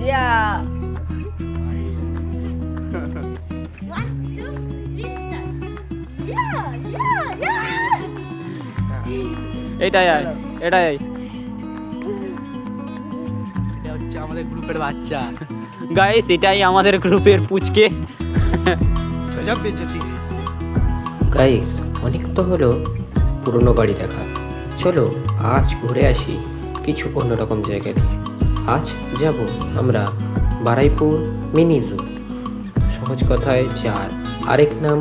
Yeah. One, two, three, start. Yeah, yeah, yeah. এটাই এটা হচ্ছে আমাদের গ্রুপের বাচ্চা। গাইস, এটাই আমাদের গ্রুপের পুচকে। গাইস, অনেক তো হলো পুরনো বাড়ি দেখা, চলো আজ ঘুরে আসি কিছু অন্যরকম জায়গা দিয়ে। আজ যাব আমরা বারুইপুর মিনি জু, সহজ কথায় যার আরেক নাম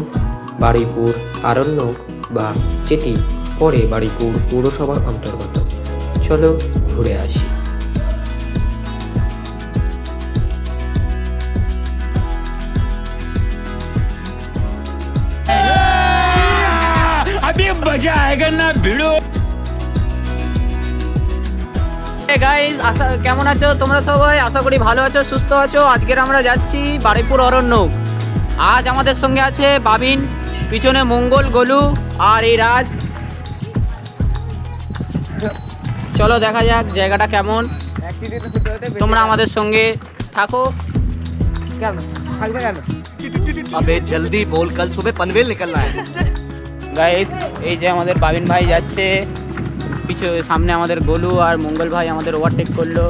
বারুইপুর আরণ্যক, বা যেটি পরে বারুইপুর পৌরসভার অন্তর্গত। চলো ঘুরে আসি। গাইস, কেমন আছো তোমরা সবাই? আশা করি ভালো আছো, সুস্থ আছো। আজকের আমরা যাচ্ছি বারুইপুর অরণ্যক। আজ আমাদের সঙ্গে আছে বাবিন, পিছনে মঙ্গল, গোলু আর এই রাজ। চলো দেখা যাক জায়গাটা কেমন। তোমরা আমাদের সঙ্গে থাকো। अबे जल्दी बोल, कल सुबह पनवेल निकलना है। গাইস, এই যে আমাদের বাবিন ভাই যাচ্ছে, সামনে আমাদের গোলু আর মঙ্গল ভাই আমাদের ওভারটেক করলো।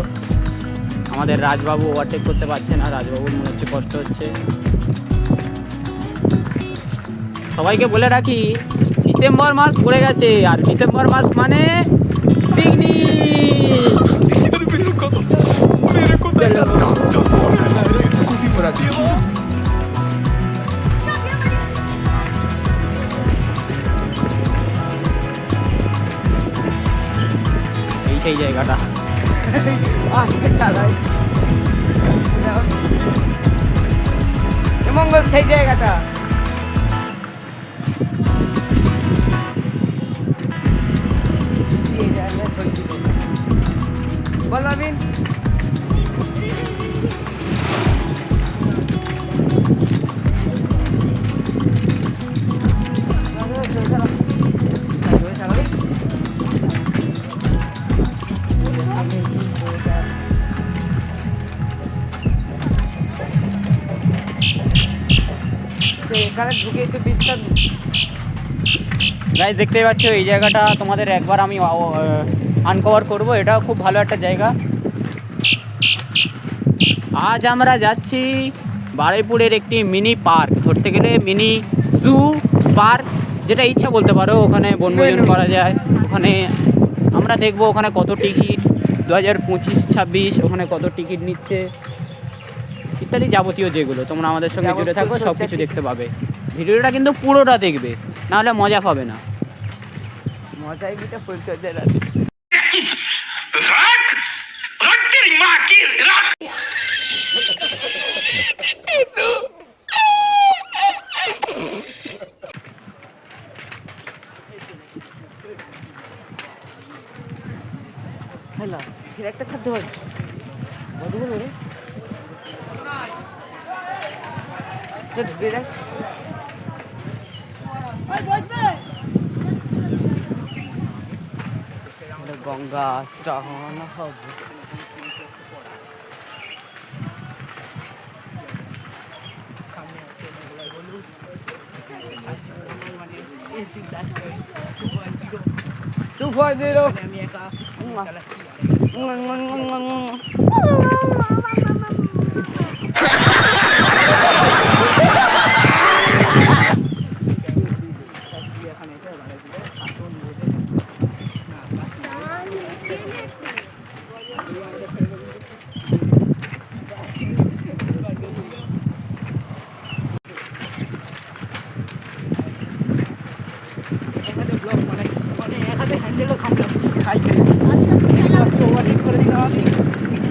আমাদের রাজবাবু ওভারটেক করতে পারছে না, রাজবাবুর মনে হচ্ছে কষ্ট হচ্ছে। সবাইকে বলে রাখি, ডিসেম্বর মাস পড়ে গেছে, আর ডিসেম্বর মাস মানে এই সেই জায়গাটা। মঙ্গল সেই জায়গাটা। বলবিন এখানে ঢুকে একটু বিশ্রাম। গাইস, দেখতেই পাচ্ছ এই জায়গাটা তোমাদের একবার আমি আনকভার করব। এটাও খুব ভালো একটা জায়গা। আজ আমরা যাচ্ছি বারুইপুরের একটি মিনি পার্ক, ধরতে গেলে মিনি জু পার্ক, যেটা ইচ্ছা বলতে পারো। ওখানে বনভোজন করা যায়। ওখানে আমরা দেখব ওখানে কত টিকিট, 2025-26 ওখানে কত টিকিট নিচ্ছে ইত্যাদি যাবতীয় যেগুলো। তোমরা আমাদের সঙ্গে জুড়ে থাকো, সব কিছু দেখতে পাবে। ভিডিওটা কিন্তু পুরোটা দেখবে, নাহলে মজা পাবে না। মজাই কিটা পরিচর্যা রাখে। হ্যালো, একটা খাদ্য হয় কতগুলো রে? ঢুকে যাক। গঙ্গা স্নান হবে।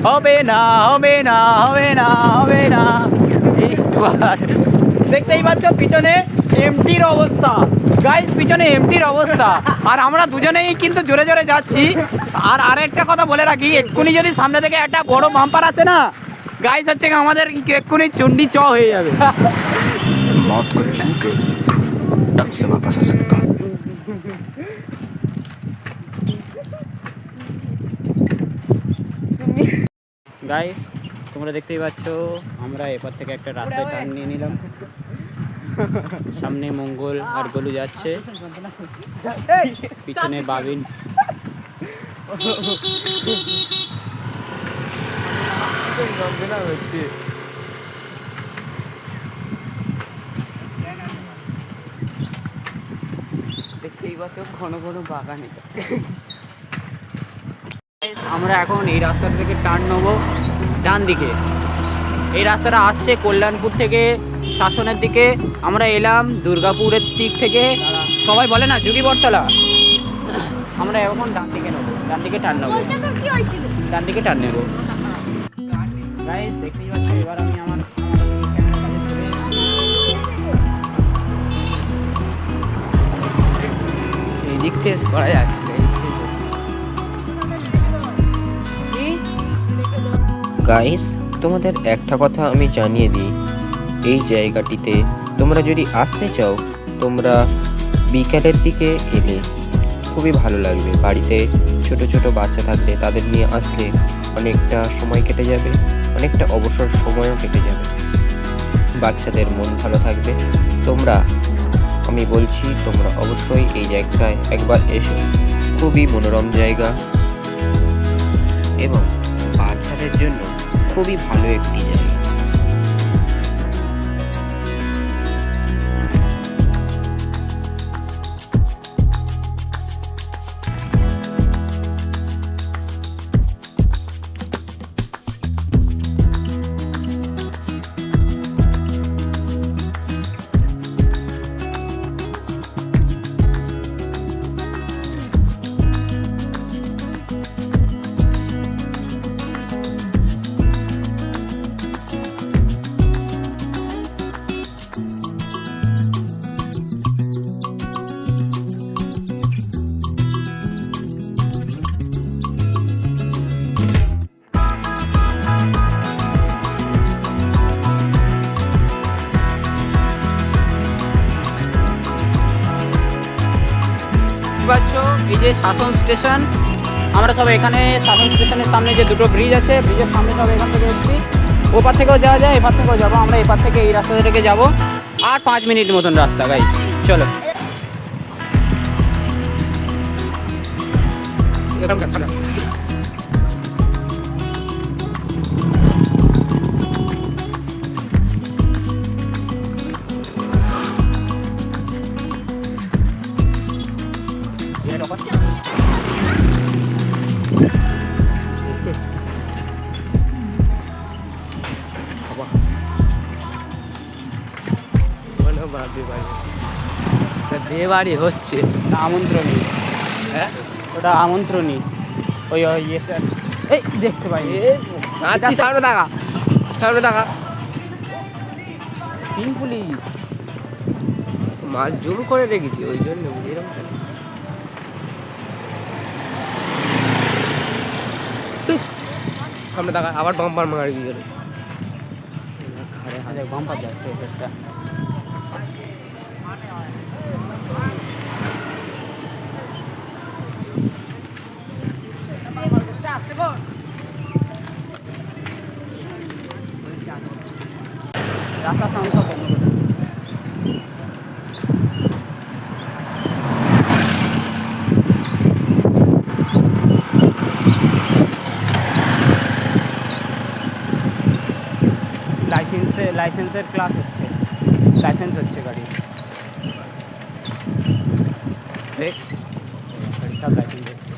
হবে না, হবে না, হবে না, হবে না। দেখতেই পাচ্ছ পিছনে এমটির অবস্থা। গাইস, পিছনে এমটির অবস্থা, আর আমরা দুজনেই কিন্তু জোরে জোরে যাচ্ছি। আর আরেকটা কথা বলে রাখি, এক্ষুনি যদি সামনে থেকে একটা বড় বাম্পার আসে না গাইস, হচ্ছে আমাদের এক্ষুনি চন্ডী চ হয়ে যাবে। मौत को छू के ढंग से वापस आ सकता हूँ। गाइस, তোমরা দেখতেই পাচ্ছ আমরা এপার থেকে একটা রাস্তায় টার্ন নিয়ে নিলাম। সামনে মঙ্গল আর গোলু যাচ্ছে, পিছনে বাবিন। দেখতেই পাচ্ছ ঘন ঘন বাগান। আমরা এখন এই রাস্তা থেকে টার্ন নেবো ডান দিকে। এই রাস্তাটা আসছে কল্যাণপুর থেকে শাসনের দিকে। আমরা এলাম দুর্গাপুরের দিক থেকে, সবাই বলে না যুগি বটতলা। আমরা এখন ডান দিকে নেবো, ডান দিকে টার্ন নেবো, বলতে তোর কি হয়েছিল? ডান দিকে টার্ন নেবো। গাইস দেখতেই পাচ্ছ এবার আমি আমার ক্যামেরাটা ধরে এই দিক থেকে করা যাচ্ছে। গাইস, তোমাদের একটা কথা আমি জানিয়ে দিই, এই জায়গাটিতে তোমরা যদি আসতে চাও, তোমরা বিকালের দিকে এলে খুবই ভালো লাগবে। বাড়িতে ছোট ছোট বাচ্চা থাকলে তাদের নিয়ে আসলে অনেকটা সময় কেটে যাবে, অনেকটা অবসর সময়ও কেটে যাবে, বাচ্চাদের মন ভালো থাকবে। আমি বলছি তোমরা অবশ্যই এই জায়গাটায় একবার এসো, খুবই মনোরম জায়গা এবং বাচ্চাদের জন্য খুবই ভালো একটি জায়গা। পাচ্ছ এই যে শাসন স্টেশন, আমরা সব এখানে শাসন স্টেশনের সামনে যে দুটো ব্রিজ আছে, ব্রিজের সামনে সব এখান থেকে এসেছি। ওপার থেকেও যাওয়া যায়, এপার থেকেও যাবো। আমরা এপার থেকে এই রাস্তা থেকে যাবো, আর 5 মিনিট মতন রাস্তা। গাইস চলো। বিয়ে বাড়ি হচ্ছে আমন্ত্রণী, হ্যাঁ ওটা আমন্ত্রণী। ওই ওই ইয়েটা এই দেখতে পাই, সামনে দেখা, সামনে দেখা। তিন পুলিশ মাল জুম করে রেখেছি ওই জন্য সামনে দেখা। আবার বাম্পার মারি গেল। আচ্ছা বাম্পার যাচ্ছে একটা। রাস্তার সাউন্ড সব বন্ধ করে। লাইসেন্সের ক্লাস হচ্ছে, লাইসেন্স হচ্ছে গাড়ি। দেখ গাড়ি সব লাইসেন্স হচ্ছে,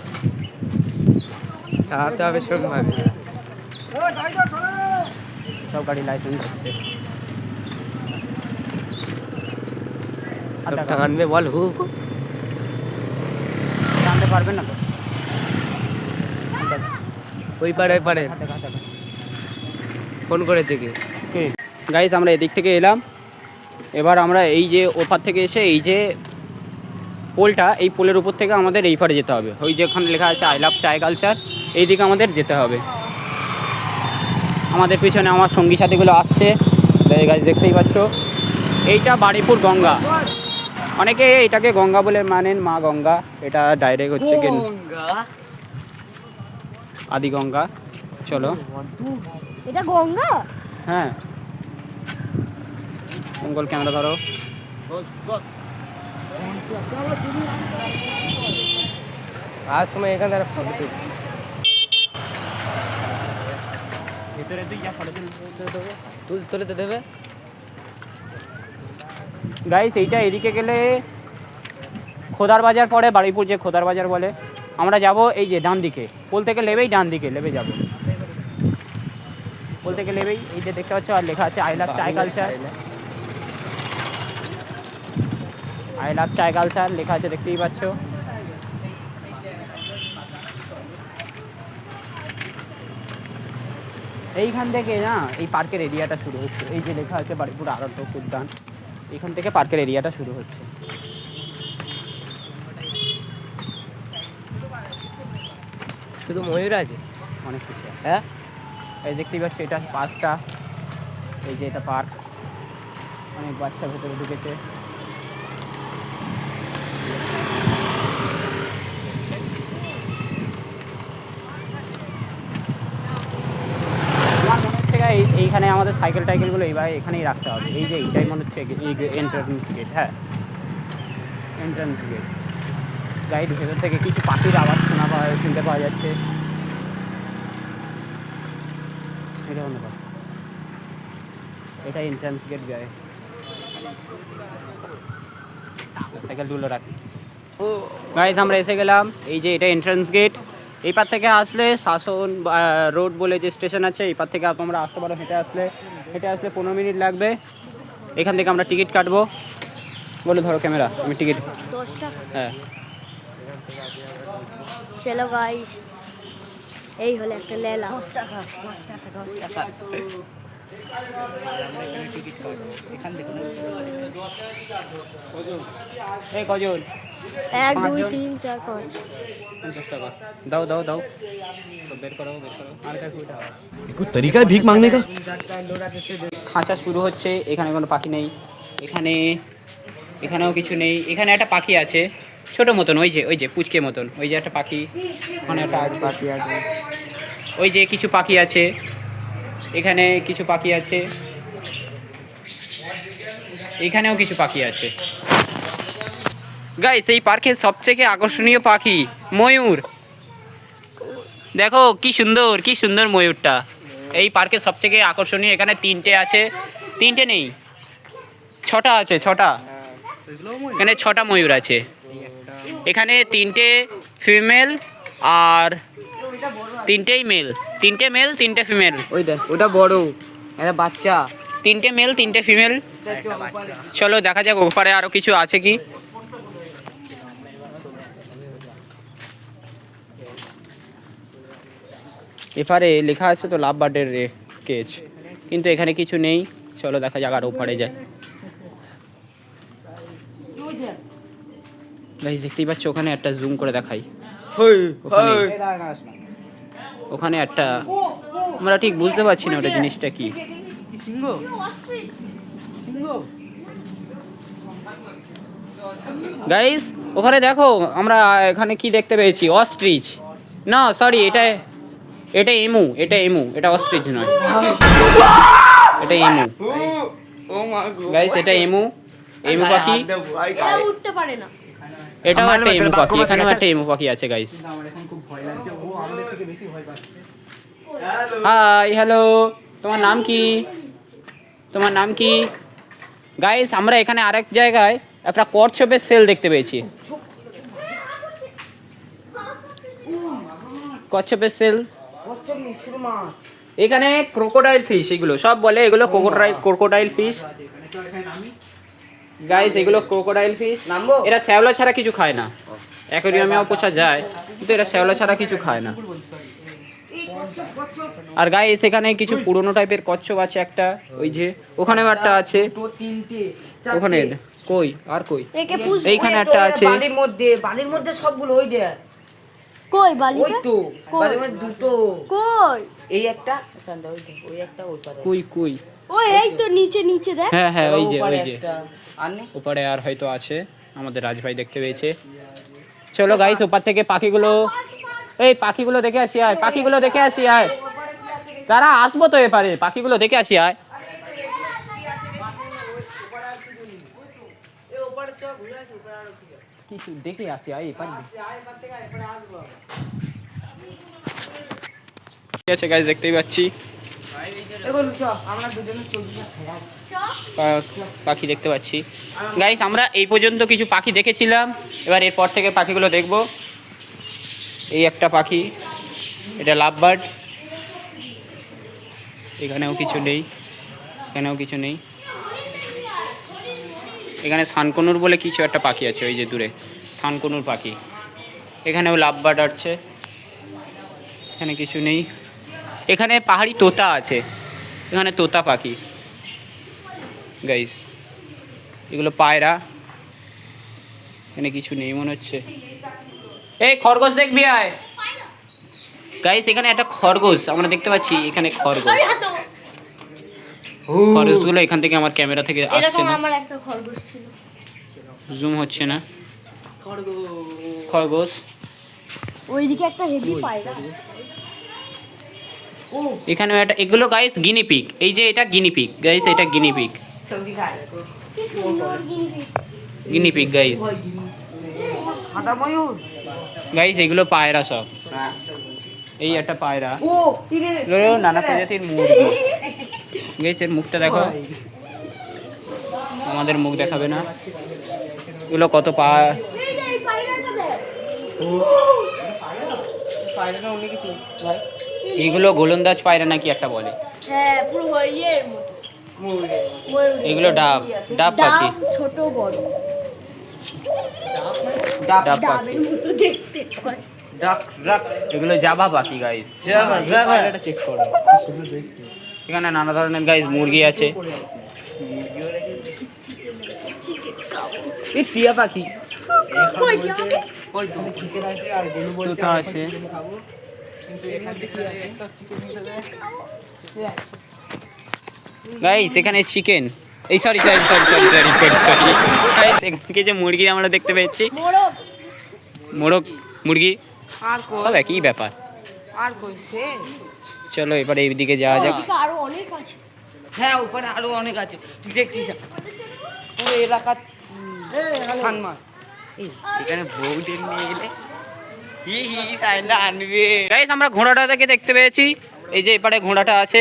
চালাতে হবে সেরকমভাবে। সব গাড়ি লাইসেন্স হচ্ছে। টানবে বল হুক, জানতে পারবেন না তো। ওই পারে ওই পারে ফোন করেছে কি? গাইস আমরা এদিক থেকে এলাম, এবার আমরা এই যে ওপার থেকে এসে এই যে পোলটা, এই পোলের উপর থেকে আমাদের এই পারে যেতে হবে। ওই যেখানে লেখা আছে আই লাভ চায় কালচার, এই দিকে আমাদের যেতে হবে। আমাদের পিছনে আমার সঙ্গী সাথীগুলো আসছে, গাইস দেখতেই পাচ্ছ। এইটা বারুইপুর গঙ্গা, অনেকে এটাকে গঙ্গা বলে মানেন, মা গঙ্গা। এটা ডাইরেক্ট হচ্ছে কি আদি গঙ্গা। চলো। এটা গঙ্গা? হ্যাঁ, মঙ্গল ক্যামেরা ধরো। আর সময় এখান থেকে ফটো ভেতরে তুই যা ফটো তুলতে দেবে। গাইস এইটা এদিকে গেলে খোদার বাজার পড়ে, বারুইপুর যে খোদার বাজার বলে। আমরা যাব এই যে ডান দিকে, পোল থেকে লেবেই ডান দিকে লেবে যাব। পোল থেকে লেবেই এই যে দেখতে পাচ্ছ, আর লেখা আছে আই লাভ চাই কালচার। আই লাভ চাই কালচার লেখা আছে, দেখতেই পাচ্ছ। এইখান থেকে না এই পার্কের এরিয়াটা শুরু হচ্ছে, এই যে লেখা আছে বারুইপুর আরণ্যক উদ্যান, এইখান থেকে পার্কের এরিয়াটা শুরু হচ্ছে। শুধু ময়ূর আছে? অনেক কিছু, হ্যাঁ। এই দেখতেই পাচ্ছি এটা পার্কটা, এই যে এটা পার্ক, অনেক বাচ্চা ভেতরে ঢুকেছে। আমার মনে হচ্ছে এইখানে আমাদের সাইকেল টাইকেলগুলো এইবার এখানেই রাখতে হবে। এই যে এইটাই মনে হচ্ছে এই এন্ট্রান্স গেট। হ্যাঁ, এন্ট্রান্স গেট। গাইড ভেতর থেকে কিছু পাখির আওয়াজ শুনতে পাওয়া যাচ্ছে। এটা অন্য কথা, এটা এন্ট্রান্স গেট গায়ে সাইকেলগুলো রাখি। গাইজ আমরা এসে গেলাম, এই যে এটা এন্ট্রান্স গেট। এই পার থেকে আসলে শাসন রোড বলে যে স্টেশন আছে, এই পার থেকে তোমরা আসতে পারো। হেঁটে আসলে 15 মিনিট লাগবে। এখান থেকে আমরা টিকিট কাটবো। বলে ধরো ক্যামেরা, আমি টিকিট। 10 টাকা। হ্যাঁ, চলো গাইস, এই হলো একটা লেলা। 10 টাকা। এই কজন? 1 2 3 4 5। 50 টাকা দাও দাও দাও, সব বের করো আর কাকু উঠাও। कोई तरीका है भीख मांगने का? খাঁচা শুরু হচ্ছে। এখানে কোনো পাখি নেই, এখানেও কিছু নেই। এখানে একটা পাখি আছে ছোট মতন, ওই যে পুচকে মতন, ওই যে একটা পাখি, ওখানে একটা পাখি আছে। ওই যে কিছু পাখি আছে, এখানে কিছু পাখি আছে, এখানেও কিছু পাখি আছে। গাইস এই পার্কের সবথেকে আকর্ষণীয় পাখি ময়ূর। দেখো কি সুন্দর ময়ূরটা। এই পার্কের সবথেকে আকর্ষণীয়। এখানে 3টে আছে, 3টে নেই, 6টা আছে, 6টা। এখানে 6টা ময়ূর আছে। এখানে 3টে ফিমেল আর 3টেই মেল, 3টে মেল 3টে ফিমেল। ওই দেখ ওটা বড়, একটা বাচ্চা। 3টে মেল 3টে ফিমেল। চলো দেখা যাক ওপারে আরো কিছু আছে কি। এপারে লেখা আছে তো লাভ বার্ডের কেজ, কিন্তু এখানে কিছু নেই। চলো দেখা যাক আর ওপারে যায়। গাইস দেখতেই পাচ্ছ, ওখানে একটা জুম করে দেখাই। ওখানে একটা, আমরা ঠিক বুঝতে পারছি না ওটা জিনিসটা কি। গাইস ওখানে দেখো, আমরা এখানে কি দেখতে পেয়েছি, অস্ট্রিচ। না সরি, এটা এমু, এটা অস্ট্রিচ নয়, এটা এমু। গাইস এটা এমু পাখি। এরা উঠতে পারে না। এটাও একটা এমু পাখি, এখানেও একটা এমু পাখি আছে গাইস। হাই হ্যালো, তোমার নাম কি? গাইস আমরা এখানে আরেক জায়গায় একটা কচ্ছপের সেল দেখতে পেয়েছি। কচ্ছপের সেল। এখানে ক্রোকোডাইল ফিশ, এগুলো সব বলে এগুলো ক্রোকোডাইল ফিশ। গাইস এগুলো ক্রোকোডাইল ফিশ। এরা শ্যাওলা ছাড়া কিছু খায় না। অ্যাকোয়ারিয়ামেও পোষা যায়, কিন্তু এরা শ্যাওলা ছাড়া কিছু খায় না। আর গাইস এখানে কিছু পুরনো টাইপের কচ্ছপ আছে একটা, ওই যে ওখানেও একটা আছে। ওখানে কই আর কই, এইখানে একটা আছে। বালির মধ্যে সবগুলো ওই দে। কই বালিতে? ওই তো বালির মধ্যে দুটো। কই? এই একটা সান্ডা, ওই দে, ওই একটা ওই পারে। কই ওই এই তো নিচে দেখ। হ্যাঁ ওই যে একটা আর নেই ওপারে আর হয়তো আছে। আমাদের রাজভাই দেখতে পেয়েছে। চলো গাইস ওপার থেকে পাখিগুলো দেখে আসি। আয় তারা আসবো তো এপারে, পাখিগুলো দেখে আসি আয়। কিছু দেখে আসি আয় এপারে। ঠিক আছে গাইস, দেখতেই পাচ্ছি পাখি দেখতে পাচ্ছি। গাইস আমরা এই পর্যন্ত কিছু পাখি দেখেছিলাম, এবার এরপর থেকে পাখিগুলো দেখব। এই একটা পাখি, এটা লাভ বার্ড। এখানেও কিছু নেই, এখানেও কিছু নেই। এখানে সানকনুর বলে কিছু একটা পাখি আছে, ওই যে দূরে সানকনুর পাখি। এখানেও লাভ বার্ড আছে, এখানে কিছু নেই। এখানে পাহাড়ি তোতা আছে, এখানে তোতা পাখি গাইস। এগুলো পায়রা, এখানে কিছু নেই মনে হচ্ছে। এই খরগোশ দেখবি আয় গাইস, এখানে একটা খরগোশ আমরা দেখতে পাচ্ছি। এখানে খরগোশ, খরগোশগুলো এখান থেকে আমার ক্যামেরা থেকে আসছে এরকম না, আমার একটা খরগোশ ছিল। জুম হচ্ছে না। খরগোশ, ওইদিকে একটা হেভি পায়রা। এখানে একটা, এগুলো গাইস গিনিপিগ। এই যে এটা গিনিপিগ গাইস, এটা গিনিপিগ, সবজি খায় কি সুন্দর গিনিপিগ। Guinea pig guys. সাদা ময়ূর। গাইস এগুলো পায়রা সব। এই একটা পায়রা, ও ইরে এগুলো নানা প্রজাতির মুরগি। গাইস এর মুখটা দেখো, আমাদের মুখ দেখাবে না। এগুলো কত এই দেখ পায়রাটা দেখ। পায়রাটা অনেক কিছু ভাই। এগুলো গোলন্দাজ পায়রা নাকি একটা বলে। হ্যাঁ পুরো ইয়ের মতো। ময়ূর। এগুলো ডাব, ডাব পাখি, ডাব ছোট বড়। ডাব পাখি। ডাবের মতো দেখতে হয়। ডাক ডাক এগুলো জাভা পাখি গাইস। Java Java. এটা চেক করো, এখানে নানা ধরনের গাইস মুরগি আছে। এই টিয়া পাখি। কই আমাকে? ওই তো তোতা আছে। গাইস এখানে চিকেন, এই sorry sorry sorry sorry sorry sorry sorry guys, এখানে যে মুরগি আমরা দেখতে পেয়েছি, মোরগ। মোরগ মুরগি আর কই সব একই ব্যাপার। আর কই সে? চলো এবারে এইদিকে যাওয়া যাক। ওইদিকে আরো অনেক আছে। হ্যাঁ উপরে আরো অনেক আছে, দেখছিস পুরো এলাকা খানমার। এখানে ভোগ দিন নিয়ে এলে হি হি সাইন্ডা আনবে। গাইস আমরা ঘোড়াটা থেকে দেখতে পেয়েছি, এই যে এপারে ঘোড়াটা আছে।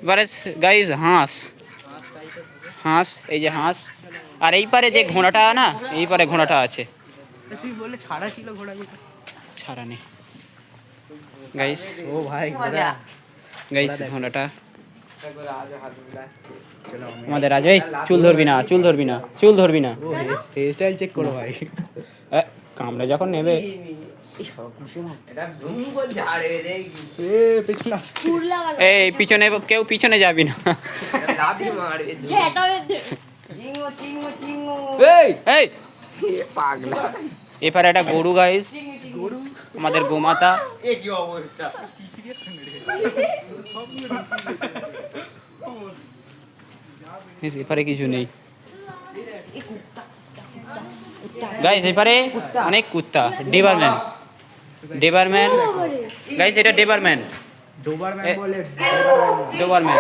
এবারে গাইস হাঁস, হাঁস, এই যে হাঁস। আর এই পারে যে ঘোড়াটা না, এই পারে ঘোড়াটা আছে। তুই বলে ছাড়া ছিল ঘোড়া যেটা। ছাড়া নেই গাইস। ओ भाई গাইস ঘোড়াটা আমাদের আজ। এই চুল ধরবি না, চুল ধরবি না, চুল ধরবি না। हेयर स्टाइल चेक करो भाई কামড়ে যখন নেবে। ए पिछला চুর লাগানো। এই পিছনে কেউ পিছনে যাবি না। ঝেঁটাবে দে। চিঙ্গো চিঙ্গো চিঙ্গো। এই এই পাগলা। এপারে একটা গরু গাইস, আমাদের গোমাতা। এ কি অবস্থা? এপারে কিছু নেই গাইস, এপারে অনেক কুত্তা। ডেবারম্যান, ডেবারম্যান গাইস, এটা ডেবারম্যান, डोबरमैन ए- बोले ডোবারম্যান,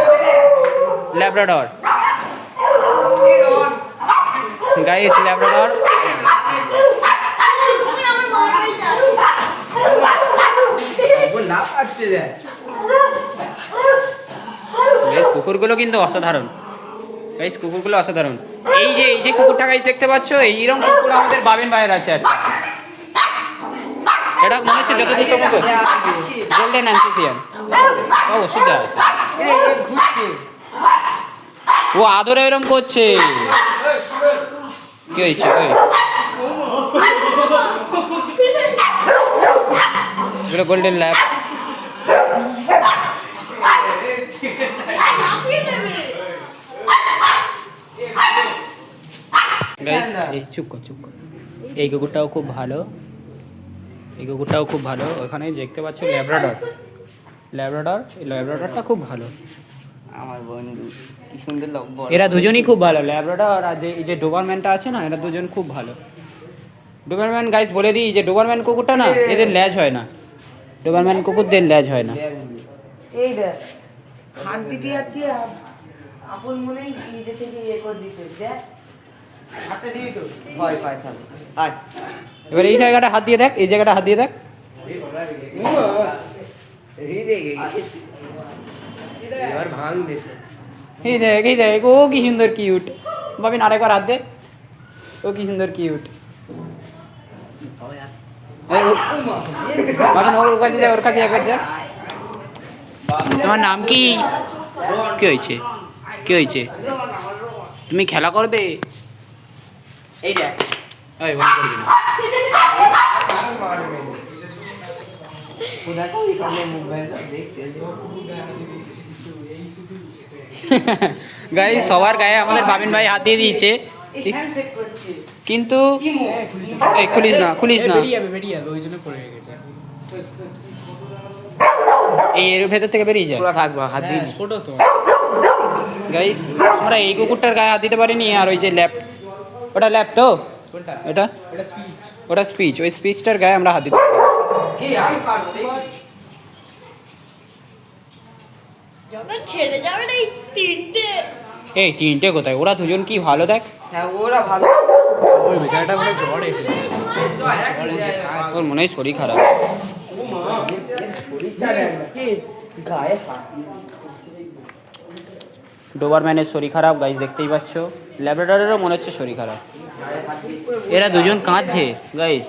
ল্যাব্রাডর গাইস, ল্যাব্রাডর। ও লাভ আছে রে। গাইস কুকুরগুলো কিন্তু অসাধারণ গাইস, কুকুরগুলো অসাধারণ। এই যে কুকুরটা গাইস দেখতে পাচ্ছ, এইরকম কুকুর আমাদের বাবেন ভাইয়ের আছে একটা। এটা মনে হচ্ছে যতদূর সম্ভব গোল্ডেন অ্যান্থিসিয়ান। ও ওষুধ দেওয়া আছে, এ ঘুরছে। ও আদরে এরম করছে। কি হয়েছে ওই? এটা গোল্ডেন ল্যাব। গাইস এই চুপ কর, চুপ কর। এই কুকুরটাও খুব ভালো, এই কুকুরটাও খুব ভালো। ওখানে দেখতে পাচ্ছ ল্যাব্রাডর, ল্যাব্রাডর, এই ল্যাব্রাডরটা খুব ভালো। আমার বন্ধু কি সুন্দর লম্বা। এরা দুজনই খুব ভালো, ল্যাব্রাডর আর যে এই যে ডোবারম্যানটা আছে না, এরা দুজন খুব ভালো। ডোবারম্যান গাইস বলে দিই, যে ডোবারম্যান কুকুরটা না, এদের ল্যাজ হয় না, ডোবারম্যান কুকুরদের ল্যাজ হয় না। এই দেখ হাত দিতে যাচ্ছে আর আপন মনেই নিজে থেকে ইয়ে করে দিতে দেখ হাতে দিবি তো ভয় পায় সামনে আর এবার এই জায়গাটা হাত দিয়ে দেখ, এই জায়গাটা হাত দিয়ে দেখ। এই দেখ ও কি সুন্দর কিউট। বাবিন আরেকবার হাত দে, ও কি সুন্দর কিউট। বাবিন ওর কাছে যা, ওর কাছে একবার যা। তোমার নাম কি? কি হয়েছে, কি হয়েছে? তুমি খেলা করবে? এই দেখ, এই বন্ধ করবি না। গাইস সবার গায়ে আমাদের বাবিন ভাই হাত দিয়ে দিয়েছে, কিন্তু এই খুলিস না, খুলিস না, এই এর ভেতর থেকে বেরিয়ে যায়। থাকবো হাত দিই গাইস আমরা এই কুকুরটার গায়ে হাত দিতে পারিনি। আর ওই যে ল্যাপ, ওটা ল্যাপ তো, এটা ওটা স্পিচ, ওই স্পিচটার গায়ে আমরা হাত দিতে পারি। যখন ছেড়ে যাবে না এই তিনটে, এই তিনটে কোথায়? ওরা দুজন কি ভালো দেখ। হ্যাঁ ওরা ভালো ওর মনে হয় শরীর খারাপ। গায়ে হাত ডোবারম্যানের শরীর খারাপ গাইস, দেখতেই পাচ্ছ। ল্যাব্রাডরেরও মনে হচ্ছে শরীর খারাপ। এরা দুজন কাঁদছে গাইস।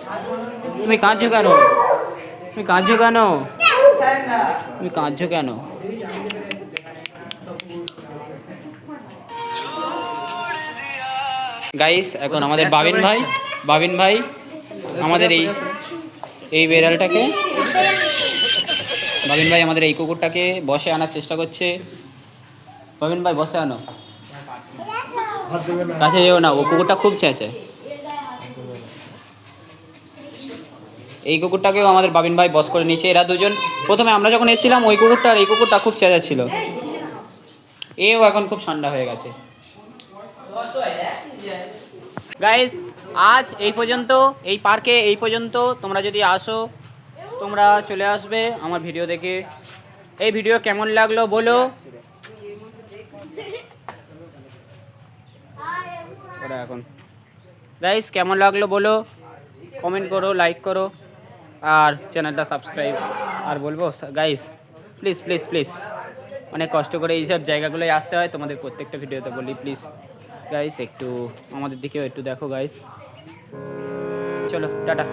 তুমি কাঁদছো কেন? তুমি কাঁদছো কেন? তুমি কাঁদছো কেন? গাইস এখন আমাদের বাবিন ভাই আমাদের এই বেড়ালটাকে, বাবিন ভাই আমাদের এই কুকুরটাকে বসে আনার চেষ্টা করছে। বাবিন ভাই বসে আনো, কাছে যেও না, ও কুকুরটা খুব চেঁচে। এই কুকুরটাকেও আমাদের বাবিন ভাই বস করে নিয়েছে। এরা দুজন প্রথমে আমরা যখন এসেছিলাম ওই কুকুরটা আর এই কুকুরটা খুব চেঁচা ছিল, এও এখন খুব ঠান্ডা হয়ে গেছে। গাইস আজ এই পর্যন্ত, এই পার্কে এই পর্যন্ত। তোমরা যদি আসো তোমরা চলে আসবে আমার ভিডিও দেখে। এই ভিডিও কেমন লাগলো বলো। ওরা এখন গাইস কেমন লাগলো বলো, কমেন্ট করো, লাইক করো আর চ্যানেলটা সাবস্ক্রাইব। আর বলবো গাইস প্লিজ প্লিজ প্লিজ, অনেক কষ্ট করে এইসব জায়গাগুলোয় আসতে হয়, তোমাদের প্রত্যেকটা ভিডিওতে বলি প্লিজ গাইস একটু আমাদের দিকেও একটু দেখো গাইস। চলো টাটা।